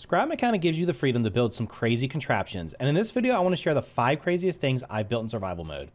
ScrapMan kind of gives you the freedom to build some crazy contraptions, and in this video I want to share the 5 craziest things I've built in survival mode.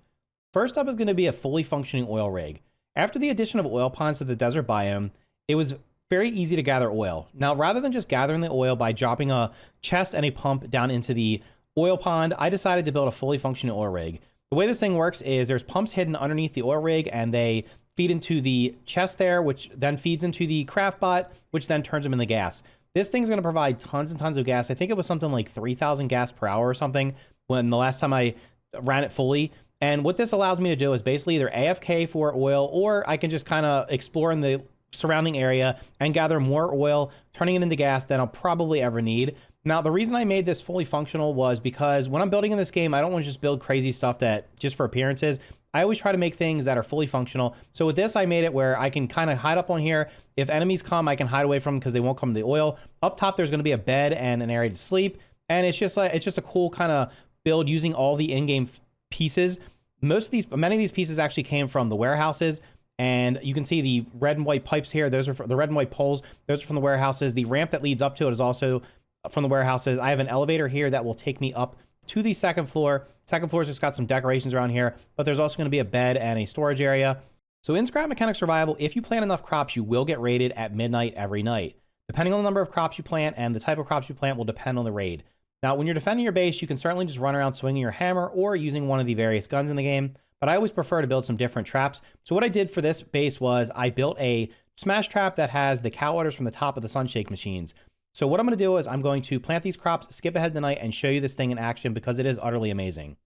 First up is going to be a fully functioning oil rig. After the addition of oil ponds to the desert biome, it was very easy to gather oil. Now, rather than just gathering the oil by dropping a chest and a pump down into the oil pond, I decided to build a fully functioning oil rig. The way this thing works is there's pumps hidden underneath the oil rig, and they feed into the chest there, which then feeds into the craft bot, which then turns them into gas. This thing's going to provide tons and tons of gas. I think it was something like 3,000 gas per hour or something when the last time I ran it fully. And what this allows me to do is basically either AFK for oil, or I can just kind of explore in the surrounding area and gather more oil, turning it into gas than I'll probably ever need. Now, the reason I made this fully functional was because when I'm building in this game, I don't want to just build crazy stuff that just for appearances. I always try to make things that are fully functional. So with this, I made it where I can kind of hide up on here. If enemies come, I can hide away from them because they won't come to the oil. Up top, there's going to be a bed and an area to sleep. And it's just a cool kind of build using all the in-game pieces. Many of these pieces actually came from the warehouses. And you can see the red and white pipes here. Those are the red and white poles. Those are from the warehouses. The ramp that leads up to it is also from the warehouses. I have an elevator here that will take me up to the second floor. Second floor's just got some decorations around here, but there's also going to be a bed and a storage area. So in Scrap Mechanic Survival, if you plant enough crops, you will get raided at midnight every night. Depending on the number of crops you plant and the type of crops you plant will depend on the raid. Now, when you're defending your base, you can certainly just run around swinging your hammer or using one of the various guns in the game, but I always prefer to build some different traps. So what I did for this base was I built a smash trap that has the cow udders from the top of the sunshake machines. So what I'm going to do is I'm going to plant these crops, skip ahead tonight, and show you this thing in action because it is utterly amazing.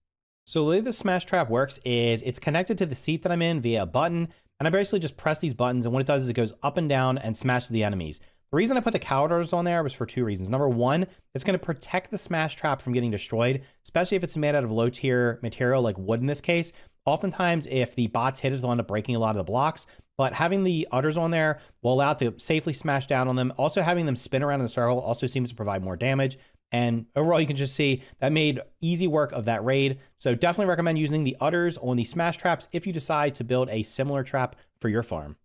So the way this smash trap works is it's connected to the seat that I'm in via a button, and I basically just press these buttons, and what it does is it goes up and down and smashes the enemies. The reason I put the cow udders on there was for 2 reasons. Number one, it's going to protect the smash trap from getting destroyed, especially if it's made out of low tier material like wood in this case. Oftentimes, if the bots hit it, they'll end up breaking a lot of the blocks, but having the udders on there will allow it to safely smash down on them. Also, having them spin around in a circle also seems to provide more damage. And overall, you can just see that made easy work of that raid. So definitely recommend using the udders on the smash traps if you decide to build a similar trap for your farm.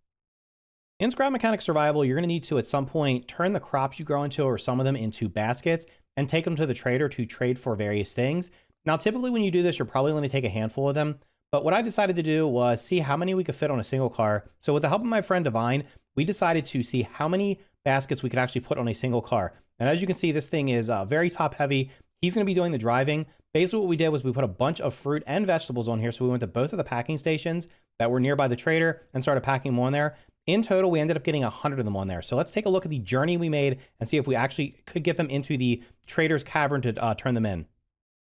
In Scrap Mechanic Survival, you're going to need to, at some point, turn the crops you grow into, or some of them, into baskets and take them to the trader to trade for various things. Now, typically when you do this, you're probably going to take a handful of them. But what I decided to do was see how many we could fit on a single car. So with the help of my friend Divine, we decided to see how many baskets we could actually put on a single car. And as you can see, this thing is very top heavy. He's going to be doing the driving. Basically what we did was we put a bunch of fruit and vegetables on here. So we went to both of the packing stations that were nearby the trader and started packing them on there. In total, we ended up getting 100 of them on there. So let's take a look at the journey we made and see if we actually could get them into the trader's cavern to turn them in.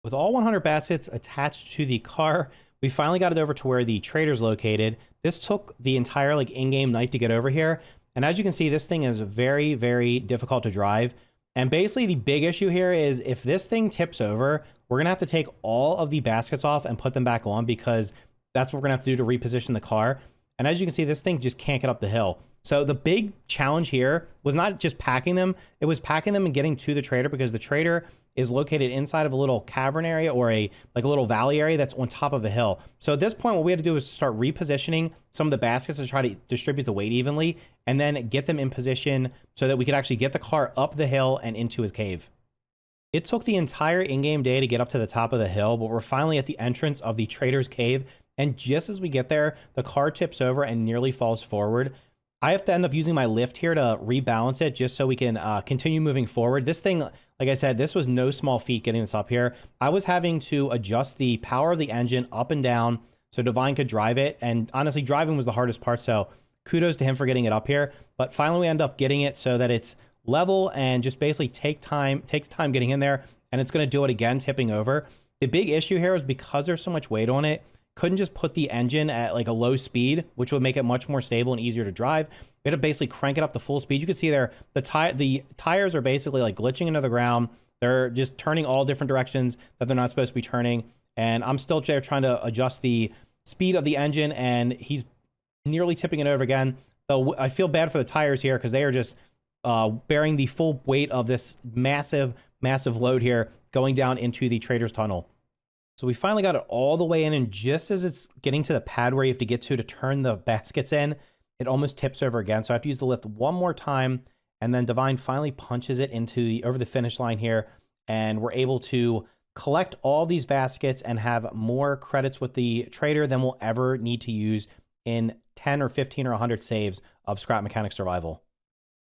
With all 100 baskets attached to the car, we finally got it over to where the trader's located. This took the entire in-game night to get over here. And as you can see, this thing is very, very difficult to drive. And basically the big issue here is if this thing tips over, we're going to have to take all of the baskets off and put them back on because that's what we're going to have to do to reposition the car. And as you can see, this thing just can't get up the hill. So the big challenge here was not just packing them, it was packing them and getting to the trader because the trader is located inside of a little cavern area or a little valley area that's on top of a hill. So at this point, what we had to do was start repositioning some of the baskets to try to distribute the weight evenly and then get them in position so that we could actually get the car up the hill and into his cave. It took the entire in-game day to get up to the top of the hill, but we're finally at the entrance of the trader's cave. And just as we get there, the car tips over and nearly falls forward. I have to end up using my lift here to rebalance it just so we can continue moving forward. This thing, like I said, this was no small feat getting this up here. I was having to adjust the power of the engine up and down so Divine could drive it. And honestly, driving was the hardest part. So kudos to him for getting it up here. But finally, we end up getting it so that it's level and just basically take the time getting in there. And it's going to do it again, tipping over. The big issue here is because there's so much weight on it, couldn't just put the engine at a low speed, which would make it much more stable and easier to drive. We had to basically crank it up to full speed. You can see there, the tires are basically glitching into the ground. They're just turning all different directions that they're not supposed to be turning. And I'm still there trying to adjust the speed of the engine, and he's nearly tipping it over again. So I feel bad for the tires here because they are just bearing the full weight of this massive, massive load here going down into the trader's tunnel. So we finally got it all the way in, and just as it's getting to the pad where you have to get to turn the baskets in, it almost tips over again. So I have to use the lift one more time, And then Divine finally punches it over the finish line here. And we're able to collect all these baskets and have more credits with the trader than we'll ever need to use in 10 or 15 or 100 saves of Scrap Mechanic Survival.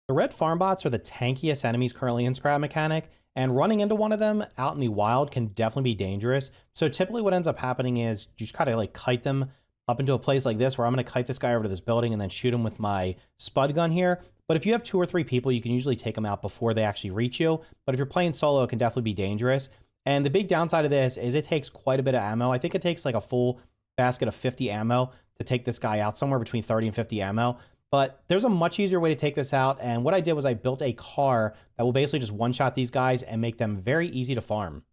The red farm bots are the tankiest enemies currently in Scrap Mechanic, and running into one of them out in the wild can definitely be dangerous. So typically what ends up happening is you just gotta like kite them up into a place like this, where I'm gonna kite this guy over to this building and then shoot him with my spud gun here. But if you have 2 or 3 people, you can usually take them out before they actually reach you. But if you're playing solo, it can definitely be dangerous. And the big downside of this is it takes quite a bit of ammo. I think it takes like a full basket of 50 ammo to take this guy out, somewhere between 30 and 50 ammo. But there's a much easier way to take this out. And what I did was I built a car that will basically just one-shot these guys and make them very easy to farm.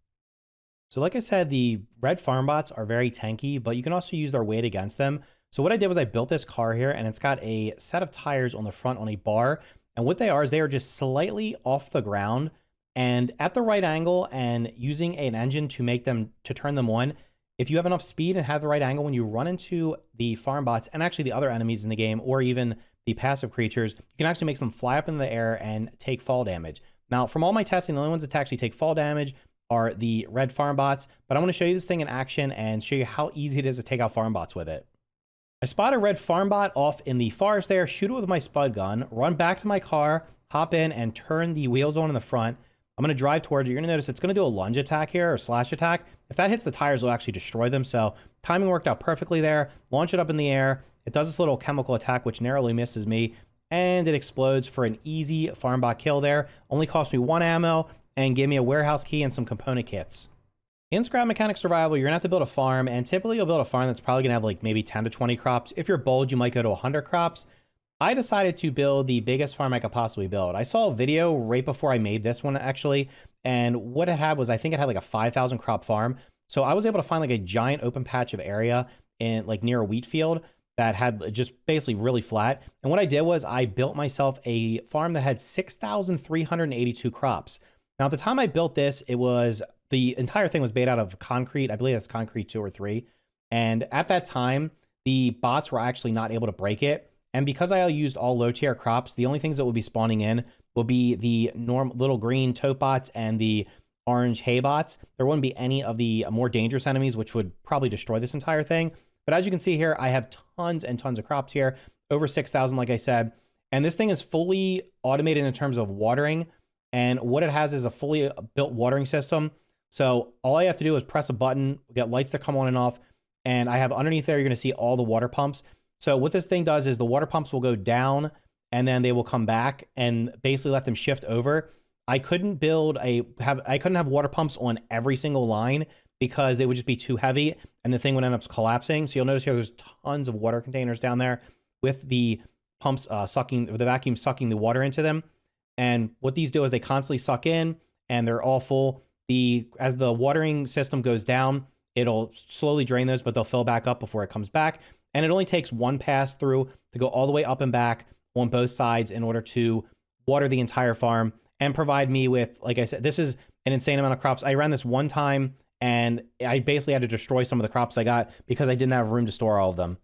So like I said, the red farm bots are very tanky, but you can also use their weight against them. So what I did was I built this car here, and it's got a set of tires on the front on a bar. And what they are is they are just slightly off the ground and at the right angle, and using an engine to turn them on. If you have enough speed and have the right angle, when you run into the farm bots and actually the other enemies in the game, or even the passive creatures, you can actually make them fly up in the air and take fall damage. Now, from all my testing, the only ones that actually take fall damage are the red farm bots, but I want to show you this thing in action and show you how easy it is to take out farm bots with it. I spot a red farm bot off in the forest there, shoot it with my spud gun, run back to my car, hop in, and turn the wheels on in the front. I'm going to drive towards you. You're going to notice it's going to do a lunge attack here, or slash attack. If that hits the tires, it'll actually destroy them. So timing worked out perfectly there. Launch it up in the air. It does this little chemical attack, which narrowly misses me, and it explodes for an easy farm bot kill there. Only cost me 1 ammo and gave me a warehouse key and some component kits. In Scrap Mechanic Survival, you're going to have to build a farm, and typically you'll build a farm that's probably going to have like maybe 10 to 20 crops. If you're bold, you might go to 100 crops. I decided to build the biggest farm I could possibly build. I saw a video right before I made this one, actually, and what it had was, I think it had like a 5,000 crop farm. So I was able to find like a giant open patch of area in like near a wheat field that had just basically really flat. And what I did was I built myself a farm that had 6,382 crops. Now, at the time I built this, the entire thing was made out of concrete. I believe that's concrete 2 or 3. And at that time, the bots were actually not able to break it. And because I used all low tier crops, the only things that will be spawning in will be the little green tote bots and the orange hay bots. There wouldn't be any of the more dangerous enemies, which would probably destroy this entire thing. But as you can see here, I have tons and tons of crops here, over 6,000, like I said. And this thing is fully automated in terms of watering. And what it has is a fully built watering system. So all I have to do is press a button, get lights that come on and off. And I have underneath there, you're going to see all the water pumps. So what this thing does is the water pumps will go down and then they will come back and basically let them shift over. I couldn't have water pumps on every single line because they would just be too heavy and the thing would end up collapsing. So you'll notice here there's tons of water containers down there with the pumps the vacuum sucking the water into them. And what these do is they constantly suck in and they're all full. As the watering system goes down, it'll slowly drain those, but they'll fill back up before it comes back. And it only takes one pass through to go all the way up and back on both sides in order to water the entire farm and provide me with, like I said, this is an insane amount of crops. I ran this one time and I basically had to destroy some of the crops I got because I didn't have room to store all of them.